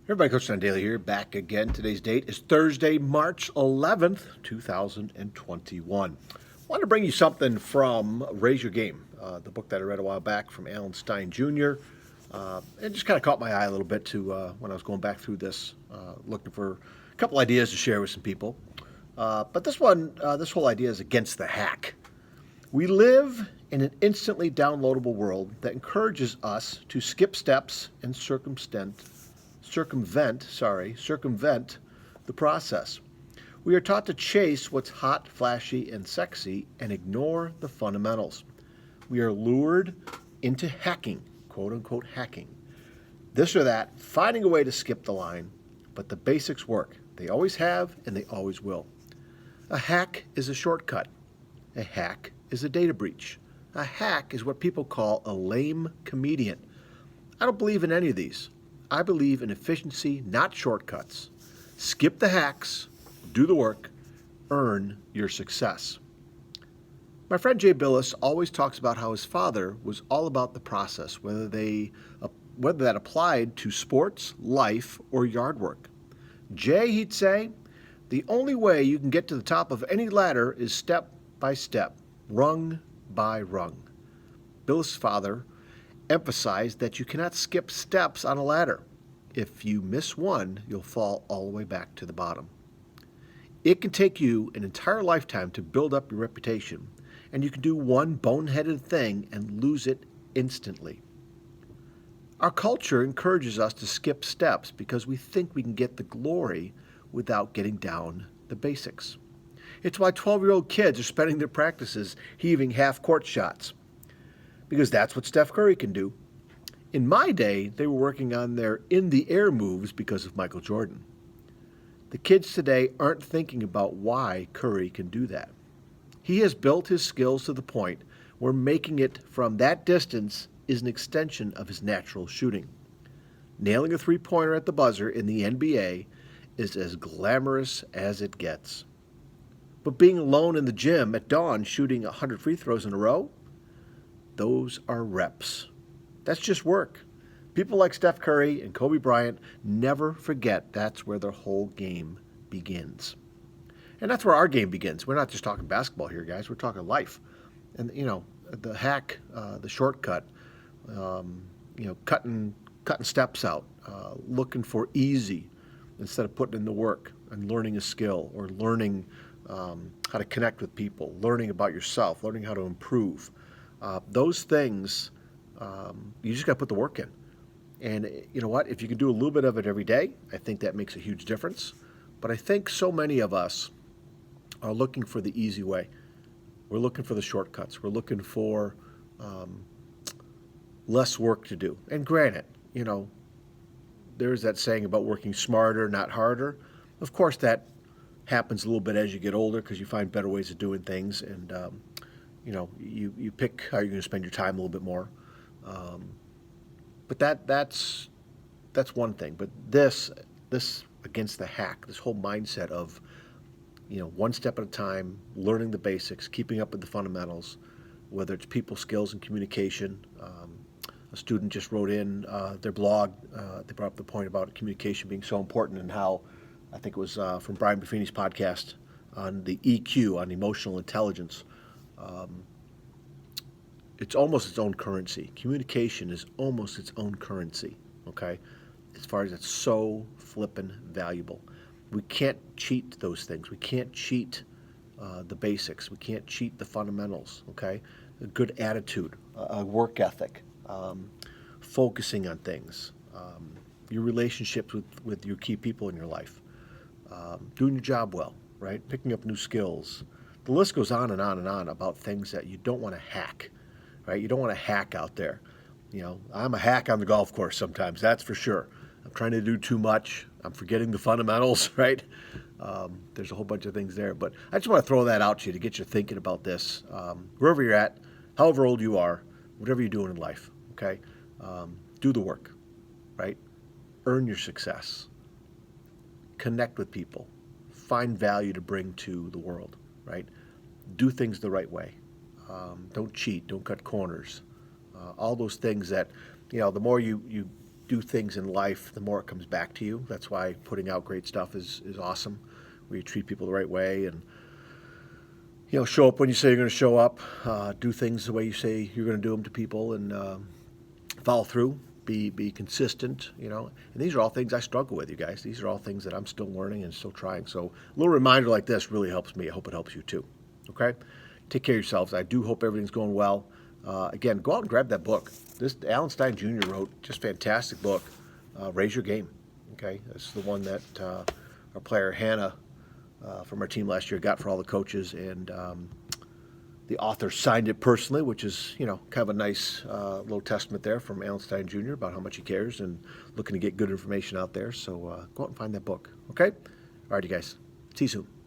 Everybody, Coach John Daly here, back again. Today's date is Thursday, March 11th, 2021. I wanted to bring you something from Raise Your Game, the book that I read a while back from Alan Stein Jr. It just kind of caught my eye a little bit when I was going back through this, looking for a couple ideas to share with some people. But this whole idea is against the hack. We live in an instantly downloadable world that encourages us to skip steps and circumvent the process. We are taught to chase what's hot, flashy, and sexy and ignore the fundamentals. We are lured into hacking, quote unquote hacking. This or that, finding a way to skip the line, but the basics work. They always have and they always will. A hack is a shortcut. A hack is a data breach. A hack is what people call a lame comedian. I don't believe in any of these. I believe in efficiency, not shortcuts. Skip the hacks, do the work, earn your success. My friend Jay Billis always talks about how his father was all about the process, whether that applied to sports, life, or yard work. Jay, he'd say, the only way you can get to the top of any ladder is step by step, rung by rung. Billis' father emphasized that you cannot skip steps on a ladder. If you miss one, you'll fall all the way back to the bottom. It can take you an entire lifetime to build up your reputation, and you can do one boneheaded thing and lose it instantly. Our culture encourages us to skip steps because we think we can get the glory without getting down the basics. It's why 12-year-old kids are spending their practices heaving half-court shots, because that's what Steph Curry can do. In my day, they were working on their in-the-air moves because of Michael Jordan. The kids today aren't thinking about why Curry can do that. He has built his skills to the point where making it from that distance is an extension of his natural shooting. Nailing a three-pointer at the buzzer in the NBA is as glamorous as it gets. But being alone in the gym at dawn shooting 100 free throws in a row, those are reps. That's just work. People like Steph Curry and Kobe Bryant never forget that's where their whole game begins. And that's where our game begins. We're not just talking basketball here, guys. We're talking life. And, the hack, the shortcut, cutting steps out, looking for easy instead of putting in the work and learning a skill or learning how to connect with people, learning about yourself, learning how to improve. Those things, you just got to put the work in. And you know what? If you can do a little bit of it every day, I think that makes a huge difference. But I think so many of us are looking for the easy way. We're looking for the shortcuts. We're looking for less work to do. And granted, there's that saying about working smarter, not harder. Of course, that happens a little bit as you get older because you find better ways of doing things, and you pick how you're going to spend your time a little bit more. But that's one thing. But this against the hack, this whole mindset of one step at a time, learning the basics, keeping up with the fundamentals, whether it's people skills and communication. A student just wrote in their blog. They brought up the point about communication being so important, and how I think it was from Brian Buffini's podcast on the EQ, on emotional intelligence. It's almost its own currency. Communication is almost its own currency, okay? As far as it's so flippin' valuable. We can't cheat those things. We can't cheat the basics. We can't cheat the fundamentals, okay? A good attitude, a work ethic, focusing on things, your relationships with your key people in your life, doing your job well, right? Picking up new skills. The list goes on and on and on about things that you don't want to hack, right? You don't want to hack out there. I'm a hack on the golf course sometimes, that's for sure. I'm trying to do too much. I'm forgetting the fundamentals, right? There's a whole bunch of things there. But I just want to throw that out to you to get you thinking about this. Wherever you're at, however old you are, whatever you're doing in life, okay? Do the work, right? Earn your success. Connect with people. Find value to bring to the world, right? Do things the right way. Don't cheat. Don't cut corners. All those things that, the more you do things in life, the more it comes back to you. That's why putting out great stuff is awesome, where you treat people the right way and show up when you say you're going to show up, do things the way you say you're going to do them to people, and follow through, be consistent, And these are all things I struggle with, you guys. These are all things that I'm still learning and still trying. So a little reminder like this really helps me. I hope it helps you too. Okay? Take care of yourselves. I do hope everything's going well. Again, go out and grab that book. This Alan Stein Jr. wrote, just fantastic book. Raise Your Game. Okay? This is the one that our player Hannah from our team last year got for all the coaches, and the author signed it personally, which is, kind of a nice little testament there from Alan Stein Jr. about how much he cares and looking to get good information out there. So go out and find that book. Okay? All right, you guys. See you soon.